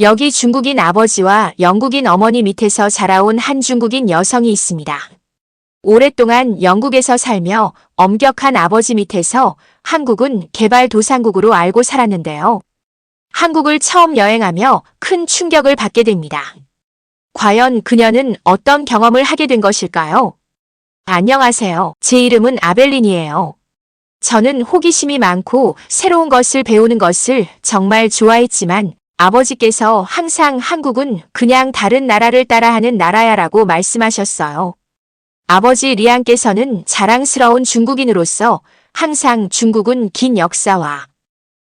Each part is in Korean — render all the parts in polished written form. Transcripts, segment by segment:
여기 중국인 아버지와 영국인 어머니 밑에서 자라온 한 중국인 여성이 있습니다. 오랫동안 영국에서 살며 엄격한 아버지 밑에서 한국은 개발도상국으로 알고 살았는데요. 한국을 처음 여행하며 큰 충격을 받게 됩니다. 과연 그녀는 어떤 경험을 하게 된 것일까요? 안녕하세요. 제 이름은 아벨린이에요. 저는 호기심이 많고 새로운 것을 배우는 것을 정말 좋아했지만 아버지께서 항상 한국은 그냥 다른 나라를 따라하는 나라야라고 말씀하셨어요. 아버지 리안께서는 자랑스러운 중국인으로서 항상 중국은 긴 역사와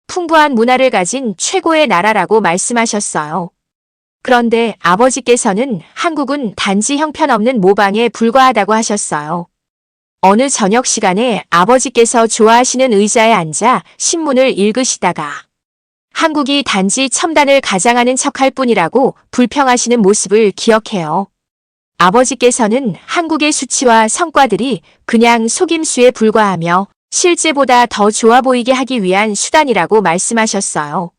풍부한 문화를 가진 최고의 나라라고 말씀하셨어요. 그런데 아버지께서는 한국은 단지 형편없는 모방에 불과하다고 하셨어요. 어느 저녁 시간에 아버지께서 좋아하시는 의자에 앉아 신문을 읽으시다가 한국이 단지 첨단을 가장하는 척할 뿐이라고 불평하시는 모습을 기억해요. 아버지께서는 한국의 수치와 성과들이 그냥 속임수에 불과하며 실제보다 더 좋아 보이게 하기 위한 수단이라고 말씀하셨어요.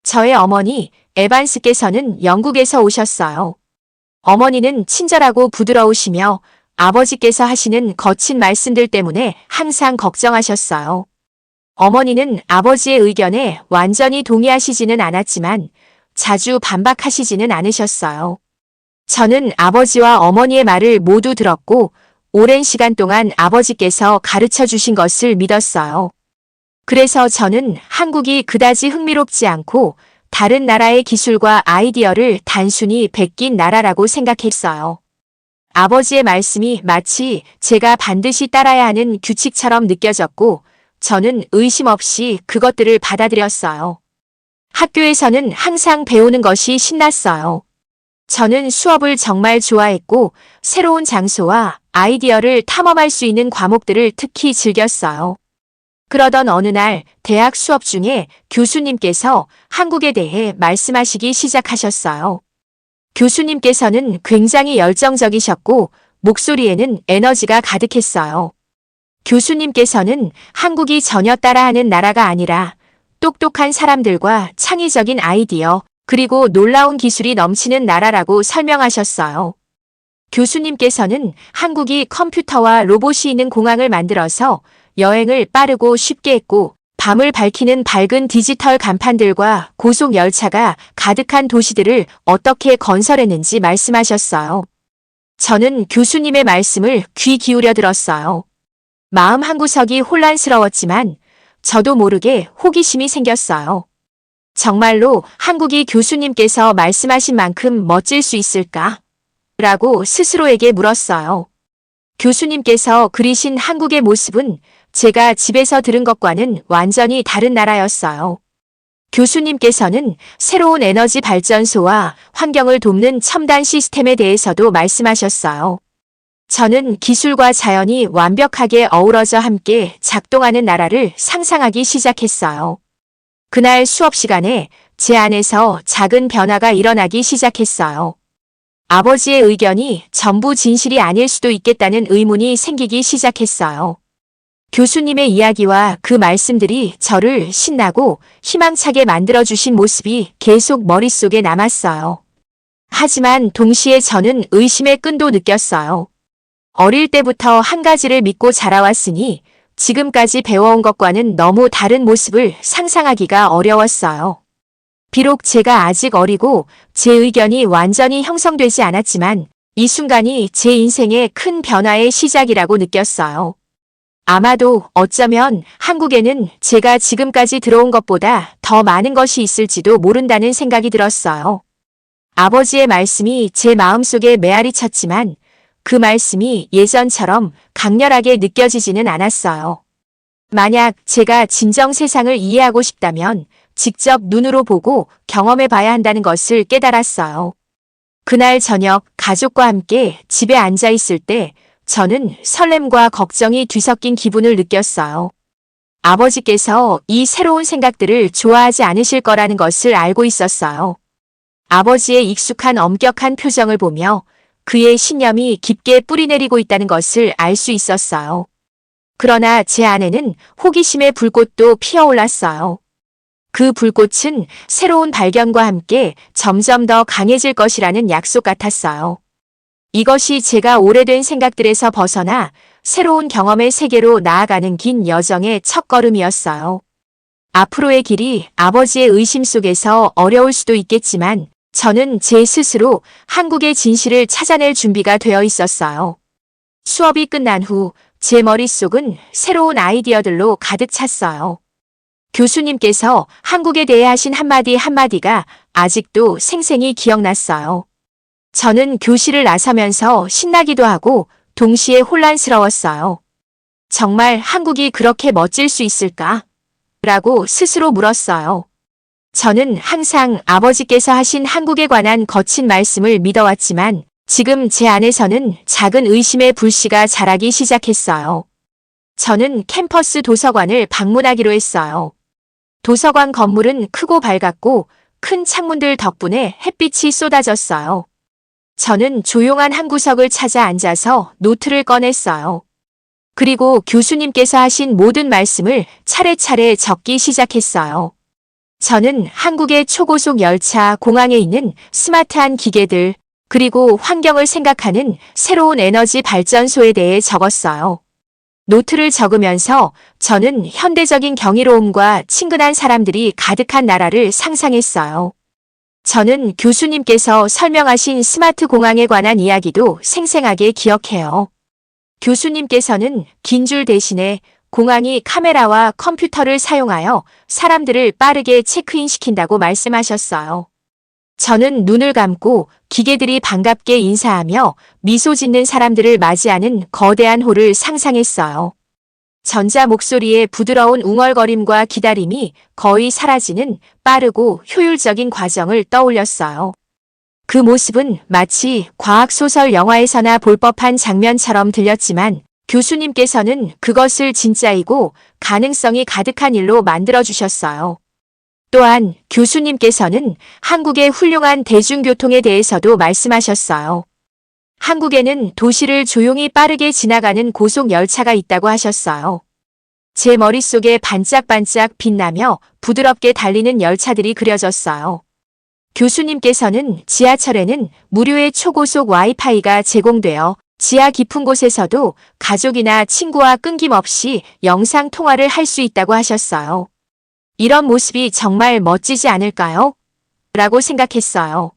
저의 어머니 에반스께서는 영국에서 오셨어요. 어머니는 친절하고 부드러우시며 아버지께서 하시는 거친 말씀들 때문에 항상 걱정하셨어요. 어머니는 아버지의 의견에 완전히 동의하시지는 않았지만 자주 반박하시지는 않으셨어요. 저는 아버지와 어머니의 말을 모두 들었고 오랜 시간 동안 아버지께서 가르쳐 주신 것을 믿었어요. 그래서 저는 한국이 그다지 흥미롭지 않고 다른 나라의 기술과 아이디어를 단순히 베낀 나라라고 생각했어요. 아버지의 말씀이 마치 제가 반드시 따라야 하는 규칙처럼 느껴졌고 저는 의심 없이 그것들을 받아들였어요. 학교에서는 항상 배우는 것이 신났어요. 저는 수업을 정말 좋아했고 새로운 장소와 아이디어를 탐험할 수 있는 과목들을 특히 즐겼어요. 그러던 어느 날 대학 수업 중에 교수님께서 한국에 대해 말씀하시기 시작하셨어요. 교수님께서는 굉장히 열정적이셨고 목소리에는 에너지가 가득했어요. 교수님께서는 한국이 전혀 따라하는 나라가 아니라 똑똑한 사람들과 창의적인 아이디어 그리고 놀라운 기술이 넘치는 나라라고 설명하셨어요. 교수님께서는 한국이 컴퓨터와 로봇이 있는 공항을 만들어서 여행을 빠르고 쉽게 했고 밤을 밝히는 밝은 디지털 간판들과 고속 열차가 가득한 도시들을 어떻게 건설했는지 말씀하셨어요. 저는 교수님의 말씀을 귀 기울여 들었어요. 마음 한구석이 혼란스러웠지만 저도 모르게 호기심이 생겼어요. 정말로 한국이 교수님께서 말씀하신 만큼 멋질 수 있을까? 라고 스스로에게 물었어요. 교수님께서 그리신 한국의 모습은 제가 집에서 들은 것과는 완전히 다른 나라였어요. 교수님께서는 새로운 에너지 발전소와 환경을 돕는 첨단 시스템에 대해서도 말씀하셨어요. 저는 기술과 자연이 완벽하게 어우러져 함께 작동하는 나라를 상상하기 시작했어요. 그날 수업 시간에 제 안에서 작은 변화가 일어나기 시작했어요. 아버지의 의견이 전부 진실이 아닐 수도 있겠다는 의문이 생기기 시작했어요. 교수님의 이야기와 그 말씀들이 저를 신나고 희망차게 만들어주신 모습이 계속 머릿속에 남았어요. 하지만 동시에 저는 의심의 끈도 느꼈어요. 어릴 때부터 한 가지를 믿고 자라왔으니 지금까지 배워온 것과는 너무 다른 모습을 상상하기가 어려웠어요. 비록 제가 아직 어리고 제 의견이 완전히 형성되지 않았지만 이 순간이 제 인생의 큰 변화의 시작이라고 느꼈어요. 아마도 어쩌면 한국에는 제가 지금까지 들어온 것보다 더 많은 것이 있을지도 모른다는 생각이 들었어요. 아버지의 말씀이 제 마음속에 메아리 쳤지만 그 말씀이 예전처럼 강렬하게 느껴지지는 않았어요. 만약 제가 진정 세상을 이해하고 싶다면 직접 눈으로 보고 경험해 봐야 한다는 것을 깨달았어요. 그날 저녁 가족과 함께 집에 앉아 있을 때 저는 설렘과 걱정이 뒤섞인 기분을 느꼈어요. 아버지께서 이 새로운 생각들을 좋아하지 않으실 거라는 것을 알고 있었어요. 아버지의 익숙한 엄격한 표정을 보며 그의 신념이 깊게 뿌리내리고 있다는 것을 알 수 있었어요. 그러나 제 안에는 호기심의 불꽃도 피어올랐어요. 그 불꽃은 새로운 발견과 함께 점점 더 강해질 것이라는 약속 같았어요. 이것이 제가 오래된 생각들에서 벗어나 새로운 경험의 세계로 나아가는 긴 여정의 첫걸음이었어요. 앞으로의 길이 아버지의 의심 속에서 어려울 수도 있겠지만 저는 제 스스로 한국의 진실을 찾아낼 준비가 되어 있었어요. 수업이 끝난 후 제 머릿속은 새로운 아이디어들로 가득 찼어요. 교수님께서 한국에 대해 하신 한마디 한마디가 아직도 생생히 기억났어요. 저는 교실을 나서면서 신나기도 하고 동시에 혼란스러웠어요. 정말 한국이 그렇게 멋질 수 있을까? 라고 스스로 물었어요. 저는 항상 아버지께서 하신 한국에 관한 거친 말씀을 믿어왔지만 지금 제 안에서는 작은 의심의 불씨가 자라기 시작했어요. 저는 캠퍼스 도서관을 방문하기로 했어요. 도서관 건물은 크고 밝았고 큰 창문들 덕분에 햇빛이 쏟아졌어요. 저는 조용한 한 구석을 찾아 앉아서 노트를 꺼냈어요. 그리고 교수님께서 하신 모든 말씀을 차례차례 적기 시작했어요. 저는 한국의 초고속 열차 공항에 있는 스마트한 기계들, 그리고 환경을 생각하는 새로운 에너지 발전소에 대해 적었어요. 노트를 적으면서 저는 현대적인 경이로움과 친근한 사람들이 가득한 나라를 상상했어요. 저는 교수님께서 설명하신 스마트 공항에 관한 이야기도 생생하게 기억해요. 교수님께서는 긴 줄 대신에 공항이 카메라와 컴퓨터를 사용하여 사람들을 빠르게 체크인시킨다고 말씀하셨어요. 저는 눈을 감고 기계들이 반갑게 인사하며 미소 짓는 사람들을 맞이하는 거대한 홀을 상상했어요. 전자 목소리의 부드러운 웅얼거림과 기다림이 거의 사라지는 빠르고 효율적인 과정을 떠올렸어요. 그 모습은 마치 과학소설 영화에서나 볼 법한 장면처럼 들렸지만 교수님께서는 그것을 진짜이고 가능성이 가득한 일로 만들어주셨어요. 또한 교수님께서는 한국의 훌륭한 대중교통에 대해서도 말씀하셨어요. 한국에는 도시를 조용히 빠르게 지나가는 고속 열차가 있다고 하셨어요. 제 머릿속에 반짝반짝 빛나며 부드럽게 달리는 열차들이 그려졌어요. 교수님께서는 지하철에는 무료의 초고속 와이파이가 제공되어 지하 깊은 곳에서도 가족이나 친구와 끊김없이 영상 통화를 할 수 있다고 하셨어요. 이런 모습이 정말 멋지지 않을까요? 라고 생각했어요.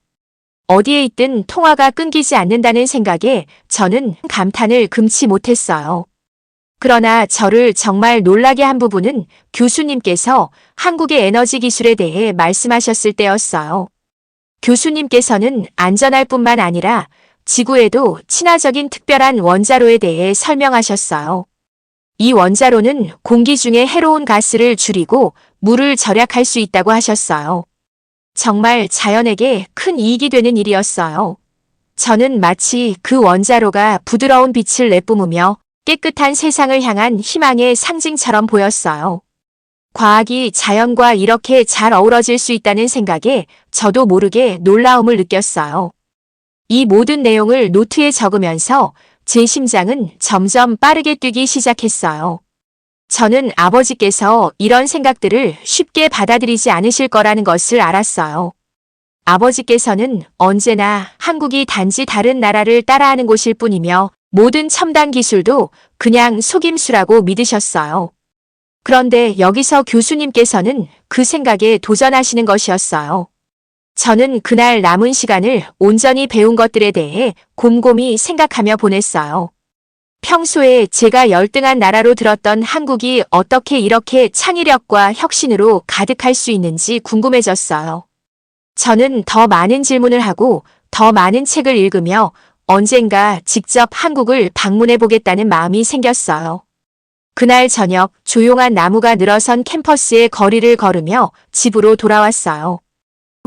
어디에 있든 통화가 끊기지 않는다는 생각에 저는 감탄을 금치 못했어요. 그러나 저를 정말 놀라게 한 부분은 교수님께서 한국의 에너지 기술에 대해 말씀하셨을 때였어요. 교수님께서는 안전할 뿐만 아니라 지구에도 친화적인 특별한 원자로에 대해 설명하셨어요. 이 원자로는 공기 중에 해로운 가스를 줄이고 물을 절약할 수 있다고 하셨어요. 정말 자연에게 큰 이익이 되는 일이었어요. 저는 마치 그 원자로가 부드러운 빛을 내뿜으며 깨끗한 세상을 향한 희망의 상징처럼 보였어요. 과학이 자연과 이렇게 잘 어우러질 수 있다는 생각에 저도 모르게 놀라움을 느꼈어요. 이 모든 내용을 노트에 적으면서 제 심장은 점점 빠르게 뛰기 시작했어요. 저는 아버지께서 이런 생각들을 쉽게 받아들이지 않으실 거라는 것을 알았어요. 아버지께서는 언제나 한국이 단지 다른 나라를 따라하는 곳일 뿐이며 모든 첨단 기술도 그냥 속임수라고 믿으셨어요. 그런데 여기서 교수님께서는 그 생각에 도전하시는 것이었어요. 저는 그날 남은 시간을 온전히 배운 것들에 대해 곰곰이 생각하며 보냈어요. 평소에 제가 열등한 나라로 들었던 한국이 어떻게 이렇게 창의력과 혁신으로 가득할 수 있는지 궁금해졌어요. 저는 더 많은 질문을 하고 더 많은 책을 읽으며 언젠가 직접 한국을 방문해 보겠다는 마음이 생겼어요. 그날 저녁 조용한 나무가 늘어선 캠퍼스의 거리를 걸으며 집으로 돌아왔어요.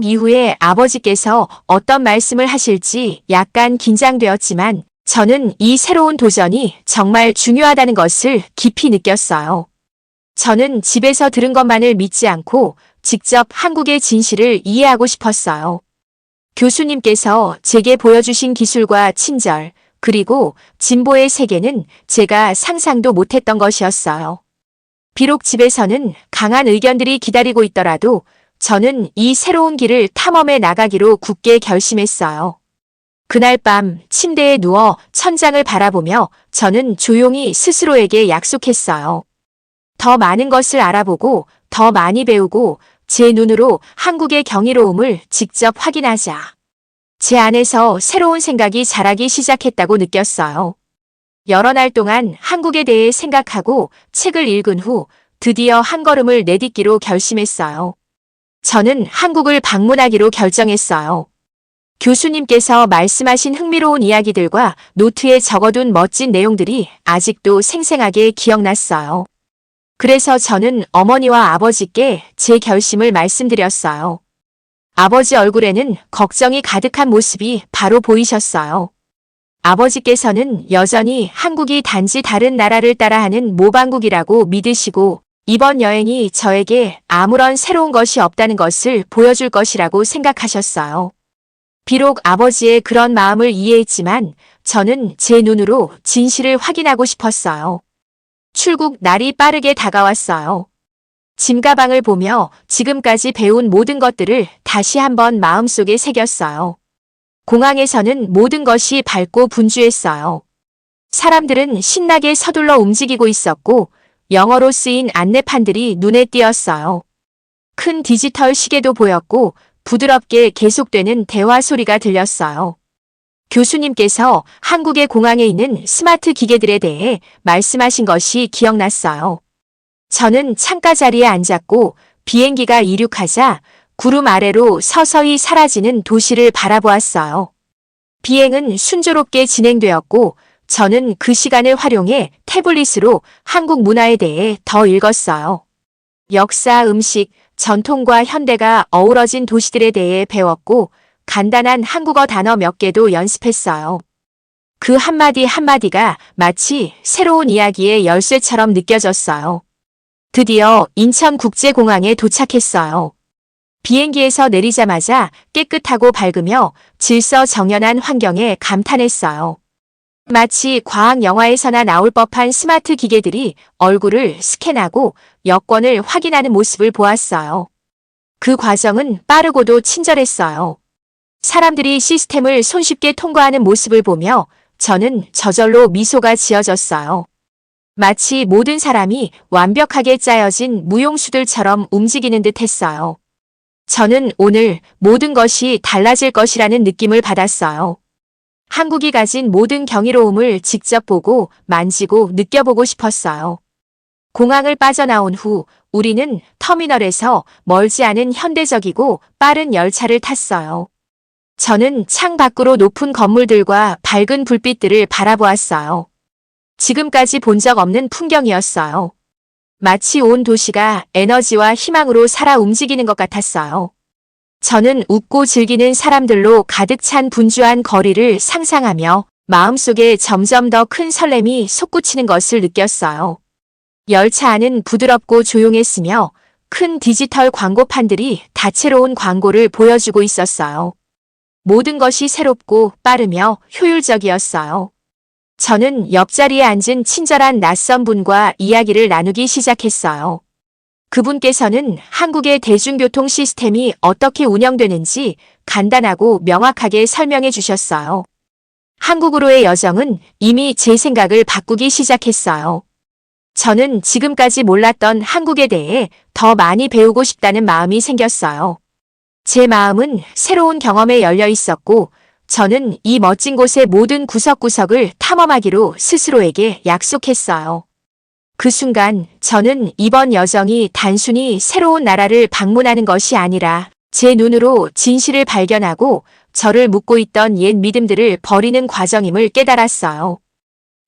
이후에 아버지께서 어떤 말씀을 하실지 약간 긴장되었지만 저는 이 새로운 도전이 정말 중요하다는 것을 깊이 느꼈어요. 저는 집에서 들은 것만을 믿지 않고 직접 한국의 진실을 이해하고 싶었어요. 교수님께서 제게 보여주신 기술과 친절, 그리고 진보의 세계는 제가 상상도 못했던 것이었어요. 비록 집에서는 강한 의견들이 기다리고 있더라도 저는 이 새로운 길을 탐험해 나가기로 굳게 결심했어요. 그날 밤 침대에 누워 천장을 바라보며 저는 조용히 스스로에게 약속했어요. 더 많은 것을 알아보고 더 많이 배우고 제 눈으로 한국의 경이로움을 직접 확인하자. 제 안에서 새로운 생각이 자라기 시작했다고 느꼈어요. 여러 날 동안 한국에 대해 생각하고 책을 읽은 후 드디어 한 걸음을 내딛기로 결심했어요. 저는 한국을 방문하기로 결정했어요. 교수님께서 말씀하신 흥미로운 이야기들과 노트에 적어둔 멋진 내용들이 아직도 생생하게 기억났어요. 그래서 저는 어머니와 아버지께 제 결심을 말씀드렸어요. 아버지 얼굴에는 걱정이 가득한 모습이 바로 보이셨어요. 아버지께서는 여전히 한국이 단지 다른 나라를 따라하는 모방국이라고 믿으시고 이번 여행이 저에게 아무런 새로운 것이 없다는 것을 보여줄 것이라고 생각하셨어요. 비록 아버지의 그런 마음을 이해했지만 저는 제 눈으로 진실을 확인하고 싶었어요. 출국 날이 빠르게 다가왔어요. 짐가방을 보며 지금까지 배운 모든 것들을 다시 한번 마음속에 새겼어요. 공항에서는 모든 것이 밝고 분주했어요. 사람들은 신나게 서둘러 움직이고 있었고 영어로 쓰인 안내판들이 눈에 띄었어요. 큰 디지털 시계도 보였고 부드럽게 계속되는 대화 소리가 들렸어요. 교수님께서 한국의 공항에 있는 스마트 기계들에 대해 말씀하신 것이 기억났어요. 저는 창가 자리에 앉았고 비행기가 이륙하자 구름 아래로 서서히 사라지는 도시를 바라보았어요. 비행은 순조롭게 진행되었고 저는 그 시간을 활용해 태블릿으로 한국 문화에 대해 더 읽었어요. 역사, 음식, 전통과 현대가 어우러진 도시들에 대해 배웠고 간단한 한국어 단어 몇 개도 연습했어요. 그 한마디 한마디가 마치 새로운 이야기의 열쇠처럼 느껴졌어요. 드디어 인천국제공항에 도착했어요. 비행기에서 내리자마자 깨끗하고 밝으며 질서정연한 환경에 감탄했어요. 마치 과학 영화에서나 나올 법한 스마트 기계들이 얼굴을 스캔하고 여권을 확인하는 모습을 보았어요. 그 과정은 빠르고도 친절했어요. 사람들이 시스템을 손쉽게 통과하는 모습을 보며 저는 저절로 미소가 지어졌어요. 마치 모든 사람이 완벽하게 짜여진 무용수들처럼 움직이는 듯 했어요. 저는 오늘 모든 것이 달라질 것이라는 느낌을 받았어요. 한국이 가진 모든 경이로움을 직접 보고 만지고 느껴보고 싶었어요. 공항을 빠져나온 후 우리는 터미널에서 멀지 않은 현대적이고 빠른 열차를 탔어요. 저는 창 밖으로 높은 건물들과 밝은 불빛들을 바라보았어요. 지금까지 본 적 없는 풍경이었어요. 마치 온 도시가 에너지와 희망으로 살아 움직이는 것 같았어요. 저는 웃고 즐기는 사람들로 가득 찬 분주한 거리를 상상하며 마음속에 점점 더 큰 설렘이 솟구치는 것을 느꼈어요. 열차 안은 부드럽고 조용했으며 큰 디지털 광고판들이 다채로운 광고를 보여주고 있었어요. 모든 것이 새롭고 빠르며 효율적이었어요. 저는 옆자리에 앉은 친절한 낯선 분과 이야기를 나누기 시작했어요. 그분께서는 한국의 대중교통 시스템이 어떻게 운영되는지 간단하고 명확하게 설명해 주셨어요. 한국으로의 여정은 이미 제 생각을 바꾸기 시작했어요. 저는 지금까지 몰랐던 한국에 대해 더 많이 배우고 싶다는 마음이 생겼어요. 제 마음은 새로운 경험에 열려 있었고 저는 이 멋진 곳의 모든 구석구석을 탐험하기로 스스로에게 약속했어요. 그 순간 저는 이번 여정이 단순히 새로운 나라를 방문하는 것이 아니라 제 눈으로 진실을 발견하고 저를 묶고 있던 옛 믿음들을 버리는 과정임을 깨달았어요.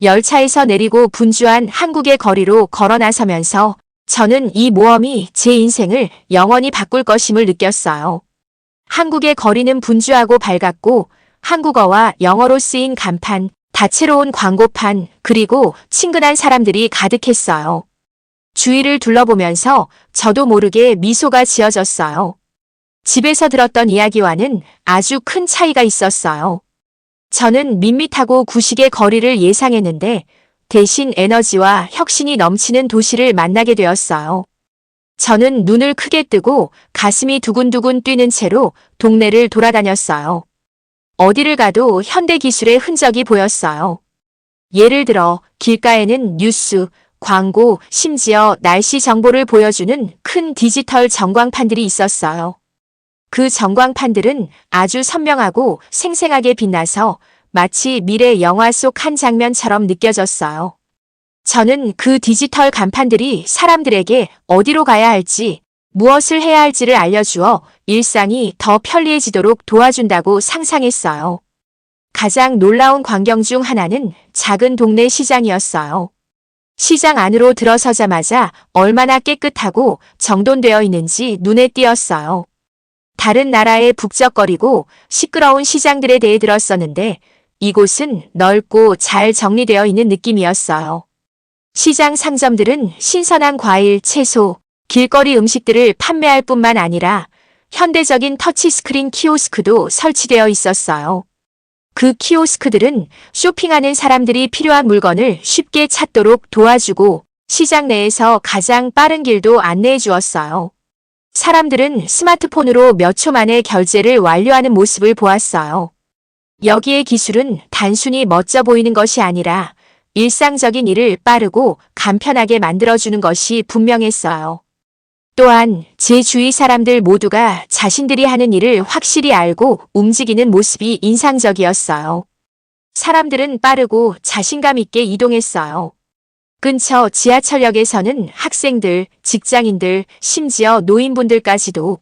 열차에서 내리고 분주한 한국의 거리로 걸어 나서면서 저는 이 모험이 제 인생을 영원히 바꿀 것임을 느꼈어요. 한국의 거리는 분주하고 밝았고 한국어와 영어로 쓰인 간판, 다채로운 광고판, 그리고 친근한 사람들이 가득했어요. 주위를 둘러보면서 저도 모르게 미소가 지어졌어요. 집에서 들었던 이야기와는 아주 큰 차이가 있었어요. 저는 밋밋하고 구식의 거리를 예상했는데 대신 에너지와 혁신이 넘치는 도시를 만나게 되었어요. 저는 눈을 크게 뜨고 가슴이 두근두근 뛰는 채로 동네를 돌아다녔어요. 어디를 가도 현대 기술의 흔적이 보였어요. 예를 들어 길가에는 뉴스, 광고, 심지어 날씨 정보를 보여주는 큰 디지털 전광판들이 있었어요. 그 전광판들은 아주 선명하고 생생하게 빛나서 마치 미래 영화 속 한 장면처럼 느껴졌어요. 저는 그 디지털 간판들이 사람들에게 어디로 가야 할지, 무엇을 해야 할지를 알려주어 일상이 더 편리해지도록 도와준다고 상상했어요. 가장 놀라운 광경 중 하나는 작은 동네 시장이었어요. 시장 안으로 들어서자마자 얼마나 깨끗하고 정돈되어 있는지 눈에 띄었어요. 다른 나라의 북적거리고 시끄러운 시장들에 대해 들었었는데 이곳은 넓고 잘 정리되어 있는 느낌이었어요. 시장 상점들은 신선한 과일, 채소, 길거리 음식들을 판매할 뿐만 아니라 현대적인 터치스크린 키오스크도 설치되어 있었어요. 그 키오스크들은 쇼핑하는 사람들이 필요한 물건을 쉽게 찾도록 도와주고 시장 내에서 가장 빠른 길도 안내해 주었어요. 사람들은 스마트폰으로 몇 초 만에 결제를 완료하는 모습을 보았어요. 여기의 기술은 단순히 멋져 보이는 것이 아니라 일상적인 일을 빠르고 간편하게 만들어주는 것이 분명했어요. 또한 제 주위 사람들 모두가 자신들이 하는 일을 확실히 알고 움직이는 모습이 인상적이었어요. 사람들은 빠르고 자신감 있게 이동했어요. 근처 지하철역에서는 학생들, 직장인들, 심지어 노인분들까지도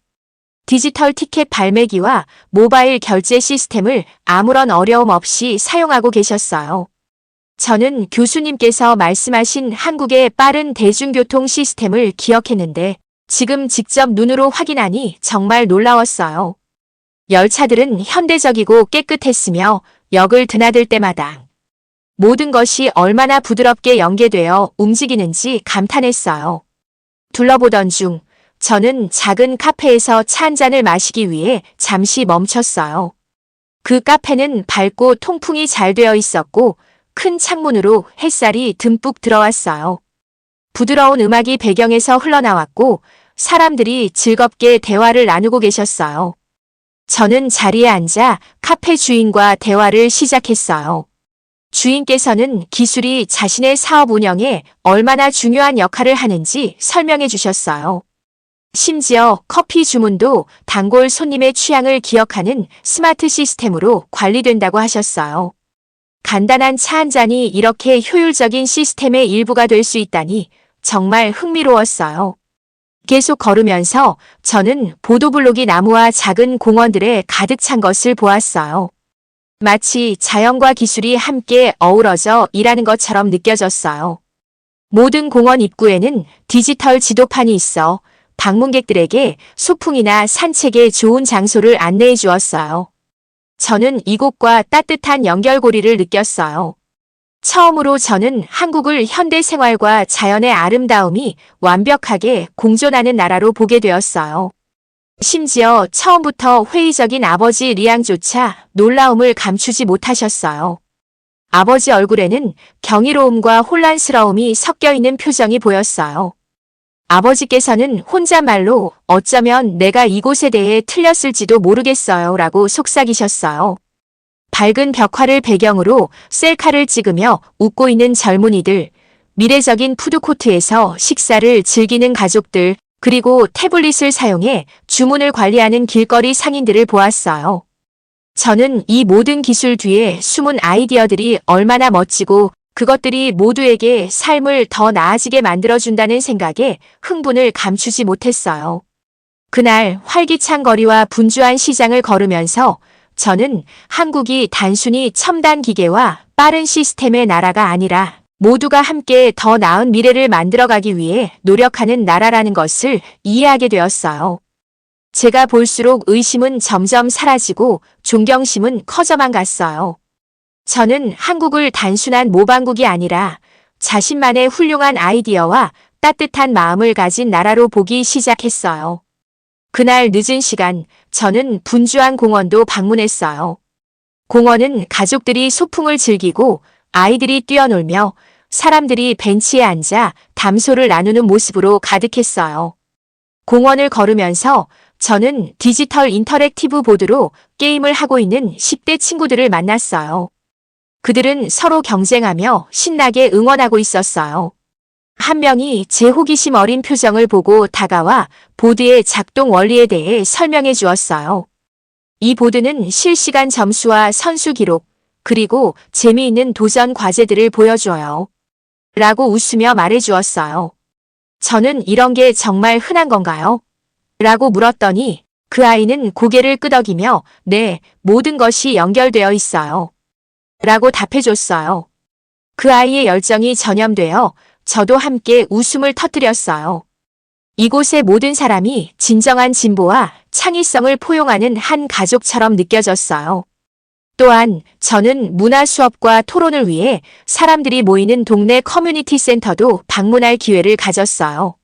디지털 티켓 발매기와 모바일 결제 시스템을 아무런 어려움 없이 사용하고 계셨어요. 저는 교수님께서 말씀하신 한국의 빠른 대중교통 시스템을 기억했는데 지금 직접 눈으로 확인하니 정말 놀라웠어요. 열차들은 현대적이고 깨끗했으며 역을 드나들 때마다 모든 것이 얼마나 부드럽게 연계되어 움직이는지 감탄했어요. 둘러보던 중 저는 작은 카페에서 차 한 잔을 마시기 위해 잠시 멈췄어요. 그 카페는 밝고 통풍이 잘 되어 있었고 큰 창문으로 햇살이 듬뿍 들어왔어요. 부드러운 음악이 배경에서 흘러나왔고 사람들이 즐겁게 대화를 나누고 계셨어요. 저는 자리에 앉아 카페 주인과 대화를 시작했어요. 주인께서는 기술이 자신의 사업 운영에 얼마나 중요한 역할을 하는지 설명해 주셨어요. 심지어 커피 주문도 단골 손님의 취향을 기억하는 스마트 시스템으로 관리된다고 하셨어요. 간단한 차 한 잔이 이렇게 효율적인 시스템의 일부가 될 수 있다니 정말 흥미로웠어요. 계속 걸으면서 저는 보도블록이 나무와 작은 공원들에 가득 찬 것을 보았어요. 마치 자연과 기술이 함께 어우러져 일하는 것처럼 느껴졌어요. 모든 공원 입구에는 디지털 지도판이 있어 방문객들에게 소풍이나 산책에 좋은 장소를 안내해 주었어요. 저는 이곳과 따뜻한 연결고리를 느꼈어요. 처음으로 저는 한국을 현대 생활과 자연의 아름다움이 완벽하게 공존하는 나라로 보게 되었어요. 심지어 처음부터 회의적인 아버지 리앙조차 놀라움을 감추지 못하셨어요. 아버지 얼굴에는 경이로움과 혼란스러움이 섞여 있는 표정이 보였어요. 아버지께서는 혼잣말로 어쩌면 내가 이곳에 대해 틀렸을지도 모르겠어요 라고 속삭이셨어요. 밝은 벽화를 배경으로 셀카를 찍으며 웃고 있는 젊은이들, 미래적인 푸드코트에서 식사를 즐기는 가족들, 그리고 태블릿을 사용해 주문을 관리하는 길거리 상인들을 보았어요. 저는 이 모든 기술 뒤에 숨은 아이디어들이 얼마나 멋지고 그것들이 모두에게 삶을 더 나아지게 만들어준다는 생각에 흥분을 감추지 못했어요. 그날 활기찬 거리와 분주한 시장을 걸으면서 저는 한국이 단순히 첨단 기계와 빠른 시스템의 나라가 아니라 모두가 함께 더 나은 미래를 만들어가기 위해 노력하는 나라라는 것을 이해하게 되었어요. 제가 볼수록 의심은 점점 사라지고 존경심은 커져만 갔어요. 저는 한국을 단순한 모방국이 아니라 자신만의 훌륭한 아이디어와 따뜻한 마음을 가진 나라로 보기 시작했어요. 그날 늦은 시간, 저는 분주한 공원도 방문했어요. 공원은 가족들이 소풍을 즐기고 아이들이 뛰어놀며 사람들이 벤치에 앉아 담소를 나누는 모습으로 가득했어요. 공원을 걸으면서 저는 디지털 인터랙티브 보드로 게임을 하고 있는 10대 친구들을 만났어요. 그들은 서로 경쟁하며 신나게 응원하고 있었어요. 한 명이 제 호기심 어린 표정을 보고 다가와 보드의 작동 원리에 대해 설명해 주었어요. 이 보드는 실시간 점수와 선수 기록, 그리고 재미있는 도전 과제들을 보여줘요. 라고 웃으며 말해 주었어요. 저는 이런 게 정말 흔한 건가요? 라고 물었더니 그 아이는 고개를 끄덕이며 네, 모든 것이 연결되어 있어요. 라고 답해줬어요. 그 아이의 열정이 전염되어 저도 함께 웃음을 터뜨렸어요. 이곳의 모든 사람이 진정한 진보와 창의성을 포용하는 한 가족처럼 느껴졌어요. 또한 저는 문화 수업과 토론을 위해 사람들이 모이는 동네 커뮤니티 센터도 방문할 기회를 가졌어요.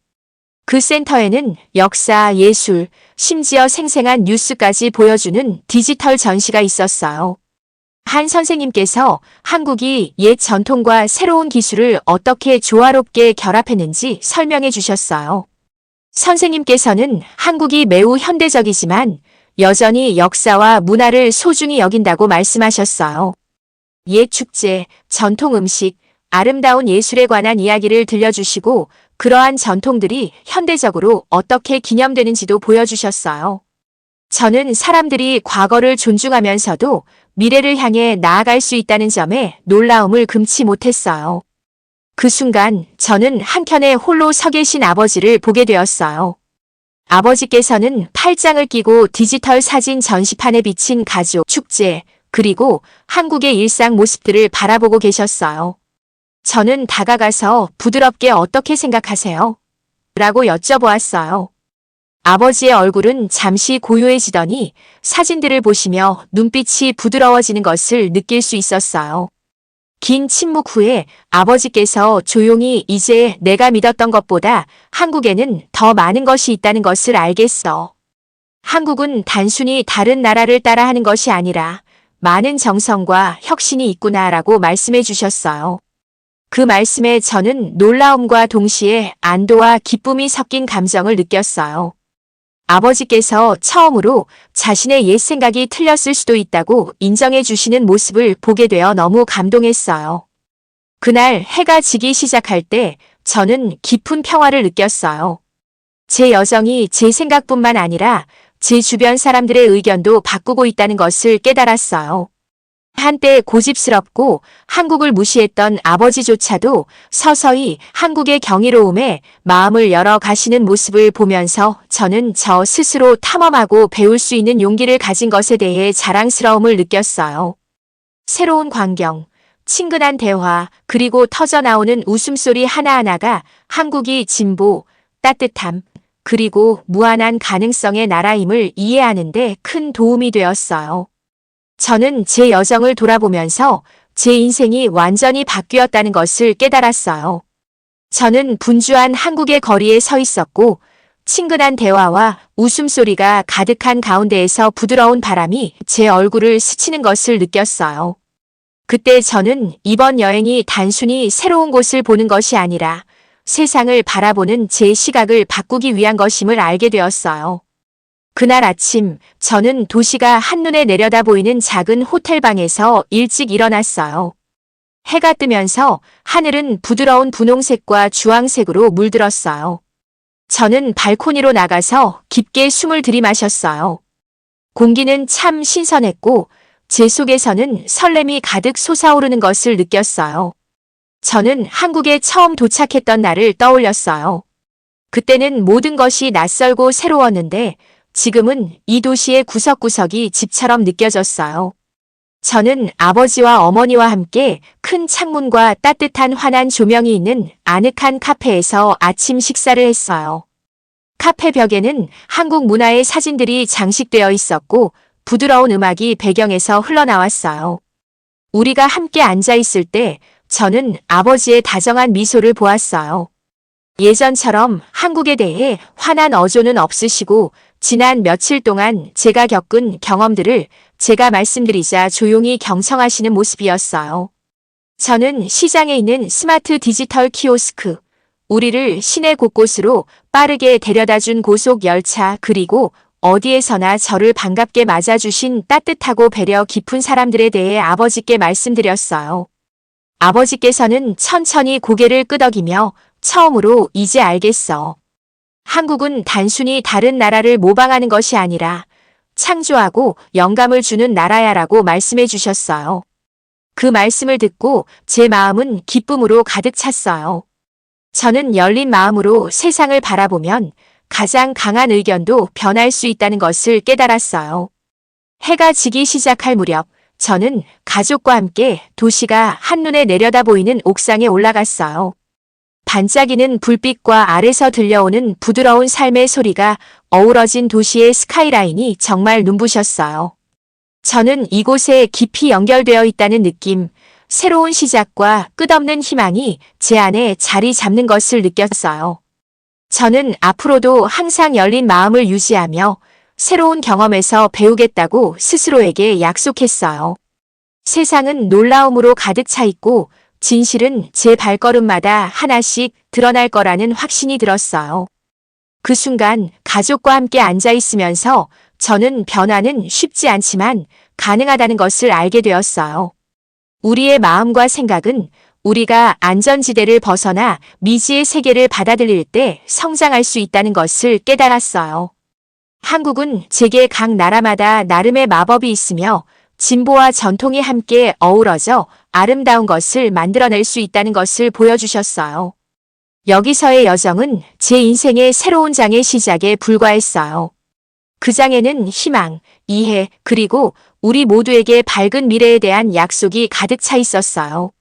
그 센터에는 역사, 예술, 심지어 생생한 뉴스까지 보여주는 디지털 전시가 있었어요. 한 선생님께서 한국이 옛 전통과 새로운 기술을 어떻게 조화롭게 결합했는지 설명해 주셨어요. 선생님께서는 한국이 매우 현대적이지만 여전히 역사와 문화를 소중히 여긴다고 말씀하셨어요. 옛 축제, 전통 음식, 아름다운 예술에 관한 이야기를 들려주시고 그러한 전통들이 현대적으로 어떻게 기념되는지도 보여주셨어요. 저는 사람들이 과거를 존중하면서도 미래를 향해 나아갈 수 있다는 점에 놀라움을 금치 못했어요. 그 순간 저는 한켠에 홀로 서 계신 아버지를 보게 되었어요. 아버지께서는 팔짱을 끼고 디지털 사진 전시판에 비친 가족, 축제, 그리고 한국의 일상 모습들을 바라보고 계셨어요. 저는 다가가서 부드럽게 어떻게 생각하세요? 라고 여쭤보았어요. 아버지의 얼굴은 잠시 고요해지더니 사진들을 보시며 눈빛이 부드러워지는 것을 느낄 수 있었어요. 긴 침묵 후에 아버지께서 조용히 이제 내가 믿었던 것보다 한국에는 더 많은 것이 있다는 것을 알겠어. 한국은 단순히 다른 나라를 따라하는 것이 아니라 많은 정성과 혁신이 있구나라고 말씀해 주셨어요. 그 말씀에 저는 놀라움과 동시에 안도와 기쁨이 섞인 감정을 느꼈어요. 아버지께서 처음으로 자신의 옛 생각이 틀렸을 수도 있다고 인정해 주시는 모습을 보게 되어 너무 감동했어요. 그날 해가 지기 시작할 때 저는 깊은 평화를 느꼈어요. 제 여정이 제 생각뿐만 아니라 제 주변 사람들의 의견도 바꾸고 있다는 것을 깨달았어요. 한때 고집스럽고 한국을 무시했던 아버지조차도 서서히 한국의 경이로움에 마음을 열어 가시는 모습을 보면서 저는 저 스스로 탐험하고 배울 수 있는 용기를 가진 것에 대해 자랑스러움을 느꼈어요. 새로운 광경, 친근한 대화, 그리고 터져나오는 웃음소리 하나하나가 한국이 진보, 따뜻함, 그리고 무한한 가능성의 나라임을 이해하는 데 큰 도움이 되었어요. 저는 제 여정을 돌아보면서 제 인생이 완전히 바뀌었다는 것을 깨달았어요. 저는 분주한 한국의 거리에 서 있었고 친근한 대화와 웃음소리가 가득한 가운데에서 부드러운 바람이 제 얼굴을 스치는 것을 느꼈어요. 그때 저는 이번 여행이 단순히 새로운 곳을 보는 것이 아니라 세상을 바라보는 제 시각을 바꾸기 위한 것임을 알게 되었어요. 그날 아침 저는 도시가 한눈에 내려다 보이는 작은 호텔방에서 일찍 일어났어요. 해가 뜨면서 하늘은 부드러운 분홍색과 주황색으로 물들었어요. 저는 발코니로 나가서 깊게 숨을 들이마셨어요. 공기는 참 신선했고 제 속에서는 설렘이 가득 솟아오르는 것을 느꼈어요. 저는 한국에 처음 도착했던 날을 떠올렸어요. 그때는 모든 것이 낯설고 새로웠는데 지금은 이 도시의 구석구석이 집처럼 느껴졌어요. 저는 아버지와 어머니와 함께 큰 창문과 따뜻한 환한 조명이 있는 아늑한 카페에서 아침 식사를 했어요. 카페 벽에는 한국 문화의 사진들이 장식되어 있었고 부드러운 음악이 배경에서 흘러나왔어요. 우리가 함께 앉아 있을 때 저는 아버지의 다정한 미소를 보았어요. 예전처럼 한국에 대해 화난 어조는 없으시고 지난 며칠 동안 제가 겪은 경험들을 제가 말씀드리자 조용히 경청하시는 모습이었어요. 저는 시장에 있는 스마트 디지털 키오스크, 우리를 시내 곳곳으로 빠르게 데려다준 고속 열차, 그리고 어디에서나 저를 반갑게 맞아주신 따뜻하고 배려 깊은 사람들에 대해 아버지께 말씀드렸어요. 아버지께서는 천천히 고개를 끄덕이며 처음으로 이제 알겠어. 한국은 단순히 다른 나라를 모방하는 것이 아니라 창조하고 영감을 주는 나라야라고 말씀해 주셨어요. 그 말씀을 듣고 제 마음은 기쁨으로 가득 찼어요. 저는 열린 마음으로 세상을 바라보면 가장 강한 의견도 변할 수 있다는 것을 깨달았어요. 해가 지기 시작할 무렵 저는 가족과 함께 도시가 한눈에 내려다 보이는 옥상에 올라갔어요. 반짝이는 불빛과 아래서 들려오는 부드러운 삶의 소리가 어우러진 도시의 스카이라인이 정말 눈부셨어요. 저는 이곳에 깊이 연결되어 있다는 느낌, 새로운 시작과 끝없는 희망이 제 안에 자리 잡는 것을 느꼈어요. 저는 앞으로도 항상 열린 마음을 유지하며 새로운 경험에서 배우겠다고 스스로에게 약속했어요. 세상은 놀라움으로 가득 차 있고 진실은 제 발걸음마다 하나씩 드러날 거라는 확신이 들었어요. 그 순간 가족과 함께 앉아 있으면서 저는 변화는 쉽지 않지만 가능하다는 것을 알게 되었어요. 우리의 마음과 생각은 우리가 안전지대를 벗어나 미지의 세계를 받아들일 때 성장할 수 있다는 것을 깨달았어요. 한국은 제게 각 나라마다 나름의 마법이 있으며 진보와 전통이 함께 어우러져 아름다운 것을 만들어낼 수 있다는 것을 보여주셨어요. 여기서의 여정은 제 인생의 새로운 장의 시작에 불과했어요. 그 장에는 희망, 이해, 그리고 우리 모두에게 밝은 미래에 대한 약속이 가득 차 있었어요.